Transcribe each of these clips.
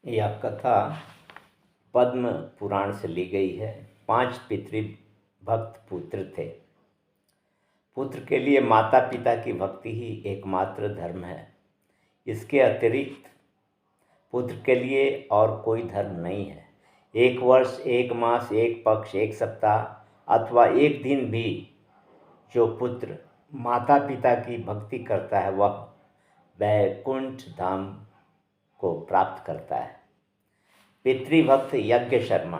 यह कथा पद्म पुराण से ली गई है। 5 पितृभक्त पुत्र थे। पुत्र के लिए माता पिता की भक्ति ही एकमात्र धर्म है। इसके अतिरिक्त पुत्र के लिए और कोई धर्म नहीं है। 1 वर्ष, 1 मास, 1 पक्ष, 1 सप्ताह अथवा 1 दिन भी जो पुत्र माता पिता की भक्ति करता है वह वैकुंठ धाम को प्राप्त करता है। पितृभक्त यज्ञ शर्मा।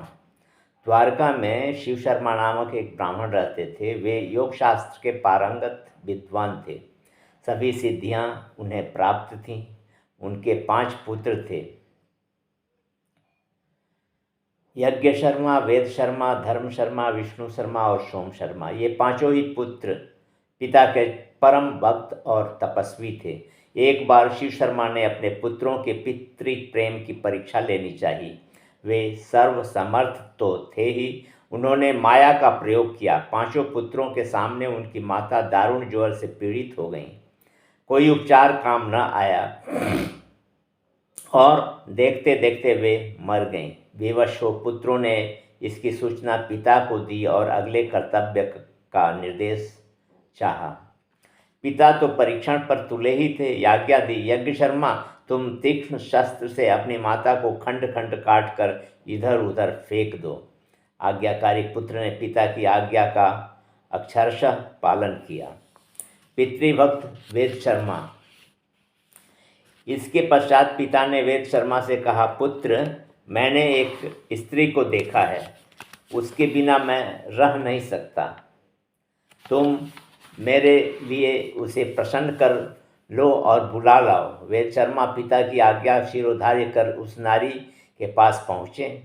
द्वारका में शिव शर्मा नामक एक ब्राह्मण रहते थे। वे योग शास्त्र के पारंगत विद्वान थे। सभी सिद्धियां उन्हें प्राप्त थीं। उनके 5 पुत्र थे, यज्ञ शर्मा, वेद शर्मा, धर्म शर्मा, विष्णु शर्मा और सोम शर्मा। ये 5 ही पुत्र पिता के परम भक्त और तपस्वी थे। एक बार शिव शर्मा ने अपने पुत्रों के पितृ प्रेम की परीक्षा लेनी चाहिए। वे सर्वसमर्थ तो थे ही, उन्होंने माया का प्रयोग किया। 5 पुत्रों के सामने उनकी माता दारुण ज्वर से पीड़ित हो गईं। कोई उपचार काम न आया और देखते देखते वे मर गईं। विवश हो पुत्रों ने इसकी सूचना पिता को दी और अगले कर्तव्य का निर्देश चाहा। पिता तो परीक्षण पर तुले ही थे। आज्ञा दी, यज्ञ शर्मा, तुम तीक्ष्ण शस्त्र से अपनी माता को खंड खंड काट कर इधर उधर फेंक दो। आज्ञाकारी पुत्र ने पिता की आज्ञा का अक्षरशः पालन किया। पितृभक्त वेद शर्मा। इसके पश्चात पिता ने वेद शर्मा से कहा, पुत्र, मैंने एक स्त्री को देखा है, उसके बिना मैं रह नहीं सकता। तुम मेरे लिए उसे प्रसन्न कर लो और बुला लाओ। वेद शर्मा पिता की आज्ञा शिरोधार्य कर उस नारी के पास पहुँचे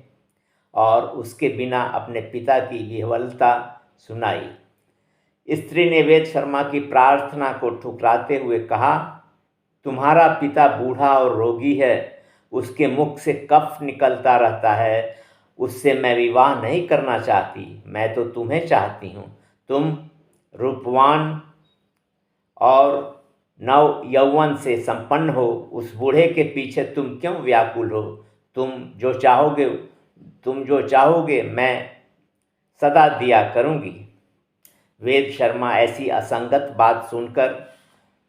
और उसके बिना अपने पिता की विह्वलता सुनाई। स्त्री ने वेद शर्मा की प्रार्थना को ठुकराते हुए कहा, तुम्हारा पिता बूढ़ा और रोगी है, उसके मुख से कफ निकलता रहता है, उससे मैं विवाह नहीं करना चाहती। मैं तो तुम्हें चाहती हूँ। तुम रूपवान और नव यौवन से संपन्न हो, उस बूढ़े के पीछे तुम क्यों व्याकुल हो? तुम जो चाहोगे मैं सदा दिया करूँगी। वेद शर्मा ऐसी असंगत बात सुनकर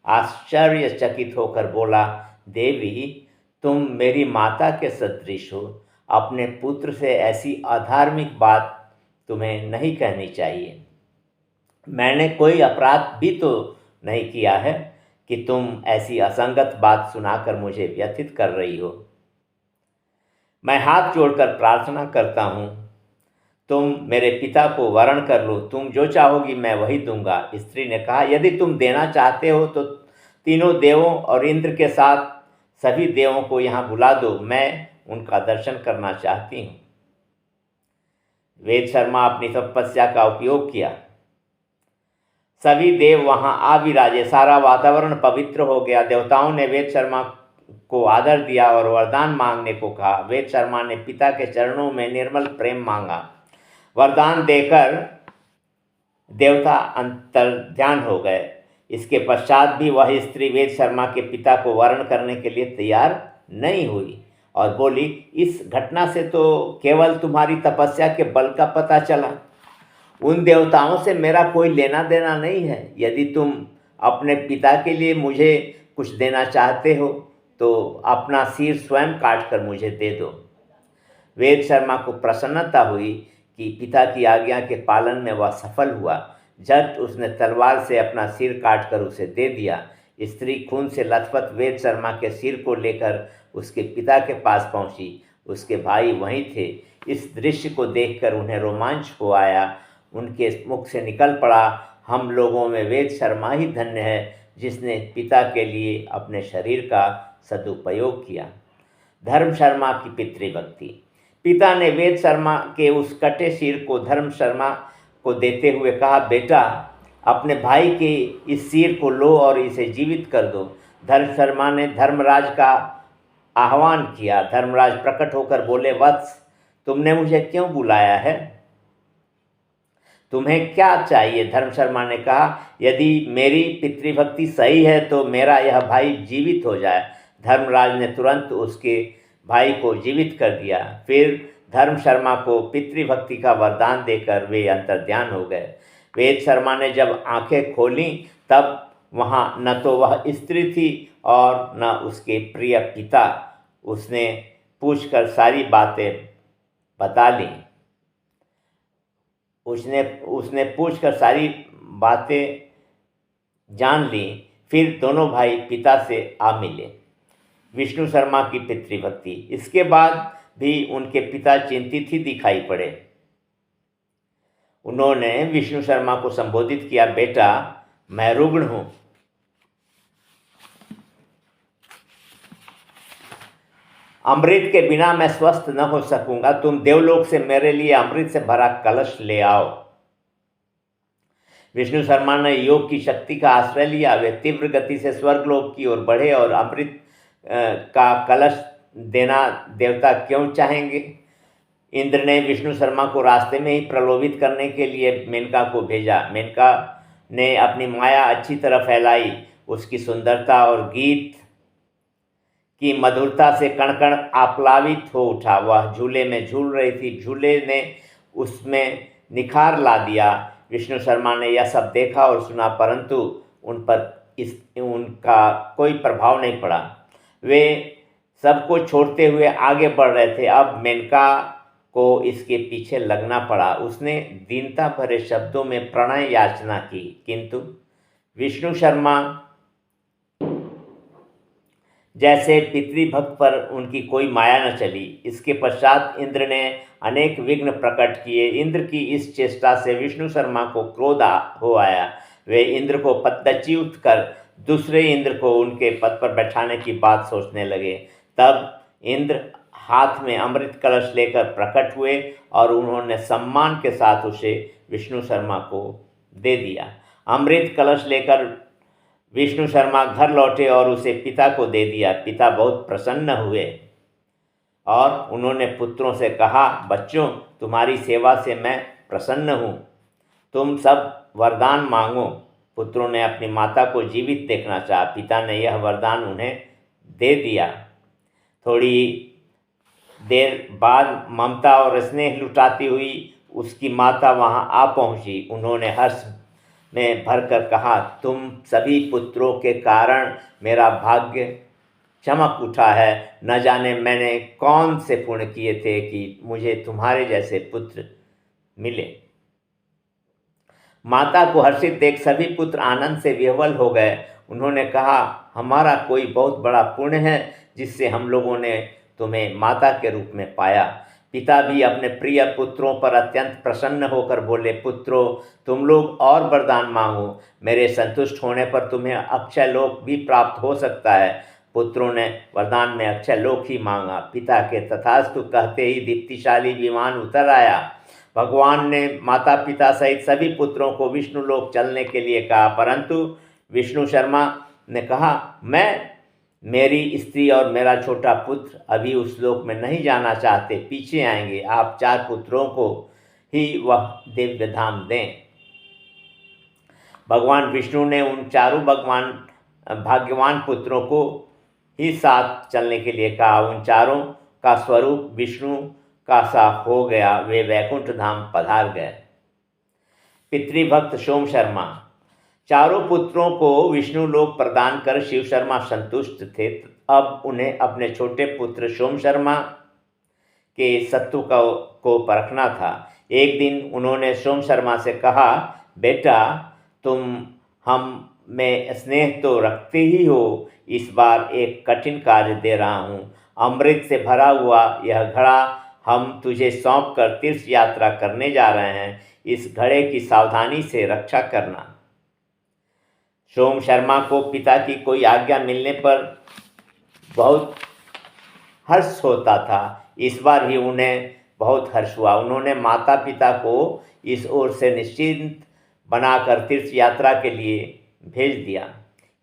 आश्चर्यचकित होकर बोला, देवी, तुम मेरी माता के सदृश हो। अपने पुत्र से ऐसी अधार्मिक बात तुम्हें नहीं कहनी चाहिए। मैंने कोई अपराध भी तो नहीं किया है कि तुम ऐसी असंगत बात सुनाकर मुझे व्यथित कर रही हो। मैं हाथ जोड़कर प्रार्थना करता हूँ, तुम मेरे पिता को वरण कर लो। तुम जो चाहोगी मैं वही दूंगा। स्त्री ने कहा, यदि तुम देना चाहते हो तो तीनों देवों और इंद्र के साथ सभी देवों को यहाँ बुला दो, मैं उनका दर्शन करना चाहती हूँ। वेद शर्मा अपनी तपस्या का उपयोग किया। सभी देव वहाँ आ विराजे। सारा वातावरण पवित्र हो गया। देवताओं ने वेद शर्मा को आदर दिया और वरदान मांगने को कहा। वेद शर्मा ने पिता के चरणों में निर्मल प्रेम मांगा। वरदान देकर देवता अंतर्ध्यान हो गए। इसके पश्चात भी वह स्त्री वेद शर्मा के पिता को वरण करने के लिए तैयार नहीं हुई और बोली, इस घटना से तो केवल तुम्हारी तपस्या के बल का पता चला। उन देवताओं से मेरा कोई लेना देना नहीं है। यदि तुम अपने पिता के लिए मुझे कुछ देना चाहते हो तो अपना सिर स्वयं काट कर मुझे दे दो। वेद शर्मा को प्रसन्नता हुई कि पिता की आज्ञा के पालन में वह सफल हुआ। झट उसने तलवार से अपना सिर काटकर उसे दे दिया। स्त्री खून से लथपथ वेद शर्मा के सिर को लेकर उसके पिता के पास पहुंची। उसके भाई वहीं थे। इस दृश्य को देखकर उन्हें रोमांच हो आया। उनके मुख से निकल पड़ा, हम लोगों में वेद शर्मा ही धन्य है जिसने पिता के लिए अपने शरीर का सदुपयोग किया। धर्म शर्मा की पितृभक्ति। पिता ने वेद शर्मा के उस कटे सिर को धर्म शर्मा को देते हुए कहा, बेटा, अपने भाई के इस सिर को लो और इसे जीवित कर दो। धर्म शर्मा ने धर्मराज का आह्वान किया। धर्मराज प्रकट होकर बोले, वत्स, तुमने मुझे क्यों बुलाया है? तुम्हें क्या चाहिए? धर्म शर्मा ने कहा, यदि मेरी पितृभक्ति सही है तो मेरा यह भाई जीवित हो जाए। धर्मराज ने तुरंत उसके भाई को जीवित कर दिया। फिर धर्म शर्मा को पितृभक्ति का वरदान देकर वे अंतर्ध्यान हो गए। वेद शर्मा ने जब आंखें खोलीं तब वहाँ न तो वह स्त्री थी और न उसके प्रिय पिता। उसने पूछकर सारी बातें बता ली। उसने पूछकर सारी बातें जान ली। फिर दोनों भाई पिता से आ मिले। विष्णु शर्मा की पितृभक्ति। इसके बाद भी उनके पिता चिंतित ही दिखाई पड़े। उन्होंने विष्णु शर्मा को संबोधित किया, बेटा मैं रुग्ण हूँ, अमृत के बिना मैं स्वस्थ न हो सकूंगा। तुम देवलोक से मेरे लिए अमृत से भरा कलश ले आओ। विष्णु शर्मा ने योग की शक्ति का आश्रय लिया। वे तीव्र गति से स्वर्गलोक की ओर बढ़े और अमृत का कलश देना देवता क्यों चाहेंगे। इंद्र ने विष्णु शर्मा को रास्ते में ही प्रलोभित करने के लिए मेनका को भेजा। मेनका ने अपनी माया अच्छी तरह फैलाई। उसकी सुंदरता और गीत की मधुरता से कण कण आप्लावित हो उठा। वह झूले में झूल रही थी। झूले ने उसमें निखार ला दिया। विष्णु शर्मा ने यह सब देखा और सुना, परंतु उन पर उनका कोई प्रभाव नहीं पड़ा। वे सबको छोड़ते हुए आगे बढ़ रहे थे। अब मेनका को इसके पीछे लगना पड़ा। उसने दीनता भरे शब्दों में प्रणय याचना की, किंतु विष्णु शर्मा जैसे पितृभक्त पर उनकी कोई माया न चली। इसके पश्चात इंद्र ने अनेक विघ्न प्रकट किए। इंद्र की इस चेष्टा से विष्णु शर्मा को क्रोध हो आया। वे इंद्र को पदच्युत कर दूसरे इंद्र को उनके पद पर बैठाने की बात सोचने लगे। तब इंद्र हाथ में अमृत कलश लेकर प्रकट हुए और उन्होंने सम्मान के साथ उसे विष्णु शर्मा को दे दिया। अमृत कलश लेकर विष्णु शर्मा घर लौटे और उसे पिता को दे दिया। पिता बहुत प्रसन्न हुए और उन्होंने पुत्रों से कहा, बच्चों तुम्हारी सेवा से मैं प्रसन्न हूँ, तुम सब वरदान मांगो। पुत्रों ने अपनी माता को जीवित देखना चाहा। पिता ने यह वरदान उन्हें दे दिया। थोड़ी देर बाद ममता और स्नेह लुटाती हुई उसकी माता वहाँ आ पहुँची। उन्होंने हर्ष में भरकर कहा, तुम सभी पुत्रों के कारण मेरा भाग्य चमक उठा है। न जाने मैंने कौन से पुण्य किए थे कि मुझे तुम्हारे जैसे पुत्र मिले। माता को हर्षित देख सभी पुत्र आनंद से विह्वल हो गए। उन्होंने कहा, हमारा कोई बहुत बड़ा पुण्य है जिससे हम लोगों ने तुम्हें माता के रूप में पाया। पिता भी अपने प्रिय पुत्रों पर अत्यंत प्रसन्न होकर बोले, पुत्रों तुम लोग और वरदान मांगो, मेरे संतुष्ट होने पर तुम्हें अक्षय लोक भी प्राप्त हो सकता है। पुत्रों ने वरदान में अक्षय लोक ही मांगा। पिता के तथास्तु कहते ही दीप्तिशाली विमान उतर आया। भगवान ने माता पिता सहित सभी पुत्रों को विष्णु लोक चलने के लिए कहा, परंतु विष्णु शर्मा ने कहा, मेरी स्त्री और मेरा छोटा पुत्र अभी उस लोक में नहीं जाना चाहते, पीछे आएंगे। आप 4 पुत्रों को ही वह दिव्य धाम दें। भगवान विष्णु ने उन चारों भाग्यवान पुत्रों को ही साथ चलने के लिए कहा। उन चारों का स्वरूप विष्णु का सा हो गया। वे वैकुंठ धाम पधार गए। पितृभक्त सोम शर्मा। चारों पुत्रों को विष्णु लोक प्रदान कर शिव शर्मा संतुष्ट थे। अब उन्हें अपने छोटे पुत्र सोम शर्मा के सत्व को परखना था। एक दिन उन्होंने सोम शर्मा से कहा, बेटा तुम हम में स्नेह तो रखते ही हो, इस बार एक कठिन कार्य दे रहा हूँ। अमृत से भरा हुआ यह घड़ा हम तुझे सौंप कर तीर्थ यात्रा करने जा रहे हैं। इस घड़े की सावधानी से रक्षा करना। सोम शर्मा को पिता की कोई आज्ञा मिलने पर बहुत हर्ष होता था। इस बार भी उन्हें बहुत हर्ष हुआ। उन्होंने माता पिता को इस ओर से निश्चिंत बनाकर तीर्थ यात्रा के लिए भेज दिया।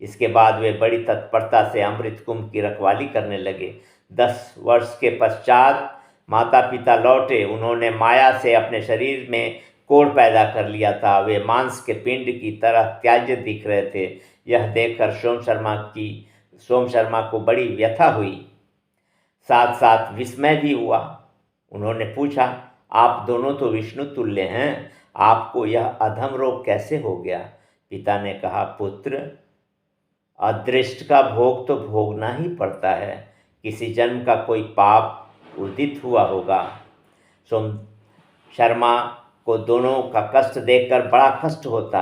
इसके बाद वे बड़ी तत्परता से अमृत कुंभ की रखवाली करने लगे। 10 वर्ष के पश्चात माता पिता लौटे। उन्होंने माया से अपने शरीर में कोढ़ पैदा कर लिया था। वे मांस के पिंड की तरह त्याज्य दिख रहे थे। यह देखकर सोम शर्मा को बड़ी व्यथा हुई। साथ साथ विस्मय भी हुआ। उन्होंने पूछा, आप दोनों तो विष्णु तुल्य हैं, आपको यह अधम रोग कैसे हो गया? पिता ने कहा, पुत्र, अदृष्ट का भोग तो भोगना ही पड़ता है। किसी जन्म का कोई पाप उदित हुआ होगा। सोम शर्मा को दोनों का कष्ट देखकर बड़ा कष्ट होता।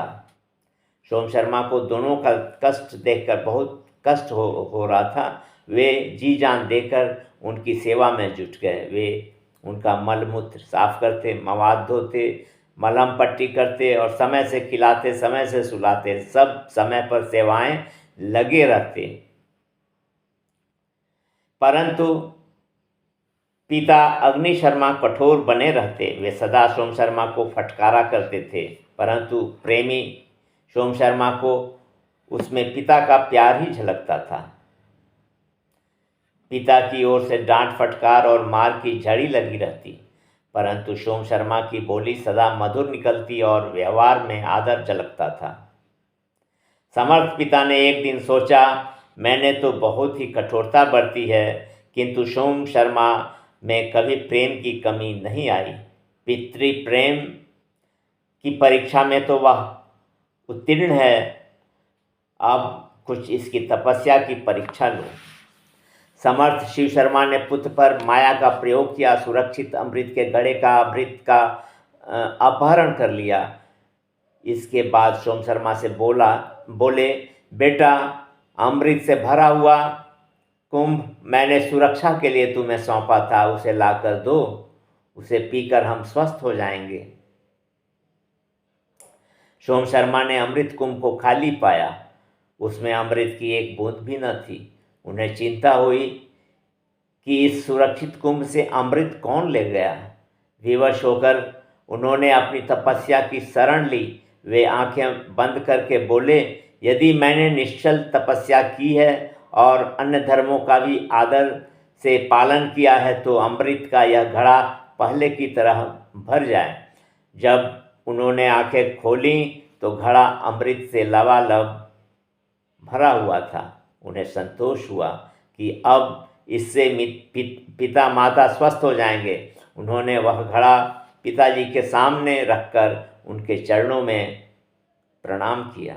सोम शर्मा को दोनों का कष्ट देखकर बहुत कष्ट हो रहा था। वे जी जान देकर उनकी सेवा में जुट गए। वे उनका मल मूत्र साफ करते, मवाद धोते, मलहम पट्टी करते और समय से खिलाते, समय से सुलाते, सब समय पर सेवाएं लगे रहते। परंतु पिता अग्नि शर्मा कठोर बने रहते। वे सदा सोम शर्मा को फटकारा करते थे, परंतु प्रेमी सोम शर्मा को उसमें पिता का प्यार ही झलकता था। पिता की ओर से डांट, फटकार और मार की झड़ी लगी रहती, परंतु सोम शर्मा की बोली सदा मधुर निकलती और व्यवहार में आदर झलकता था। समर्थ पिता ने एक दिन सोचा, मैंने तो बहुत ही कठोरता बरती है, किंतु सोम शर्मा में कभी प्रेम की कमी नहीं आई। पितृ प्रेम की परीक्षा में तो वह उत्तीर्ण है, अब कुछ इसकी तपस्या की परीक्षा लो। समर्थ शिव शर्मा ने पुत्र पर माया का प्रयोग किया, सुरक्षित अमृत के घड़े का अमृत का अपहरण कर लिया। इसके बाद सोम शर्मा से बोले, बेटा, अमृत से भरा हुआ कुंभ मैंने सुरक्षा के लिए तुम्हें सौंपा था, उसे लाकर दो, उसे पीकर हम स्वस्थ हो जाएंगे। सोम शर्मा ने अमृत कुंभ को खाली पाया, उसमें अमृत की एक बूंद भी न थी। उन्हें चिंता हुई कि इस सुरक्षित कुंभ से अमृत कौन ले गया। विवश होकर उन्होंने अपनी तपस्या की शरण ली। वे आंखें बंद करके बोले, यदि मैंने निश्चल तपस्या की है और अन्य धर्मों का भी आदर से पालन किया है, तो अमृत का यह घड़ा पहले की तरह भर जाए। जब उन्होंने आंखें खोली तो घड़ा अमृत से लबालब भरा हुआ था। उन्हें संतोष हुआ कि अब इससे पिता माता स्वस्थ हो जाएंगे। उन्होंने वह घड़ा पिताजी के सामने रखकर उनके चरणों में प्रणाम किया।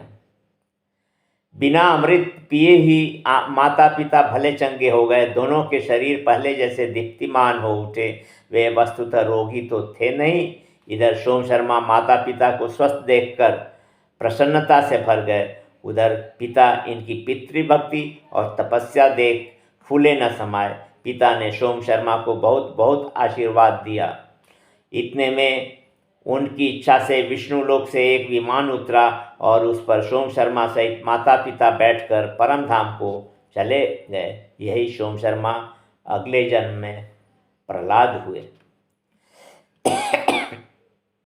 बिना अमृत पिए ही माता पिता भले चंगे हो गए। दोनों के शरीर पहले जैसे दीप्तिमान हो उठे। वे वस्तुतः रोगी तो थे नहीं। इधर सोम शर्मा माता पिता को स्वस्थ देखकर प्रसन्नता से भर गए, उधर पिता इनकी पितृभक्ति और तपस्या देख फूले न समाये। पिता ने सोम शर्मा को बहुत बहुत आशीर्वाद दिया। इतने में उनकी इच्छा से विष्णु लोक से एक विमान उतरा और उस पर सोम शर्मा सहित माता पिता बैठकर परम धाम को चले गए। यही सोम शर्मा अगले जन्म में प्रहलाद हुए।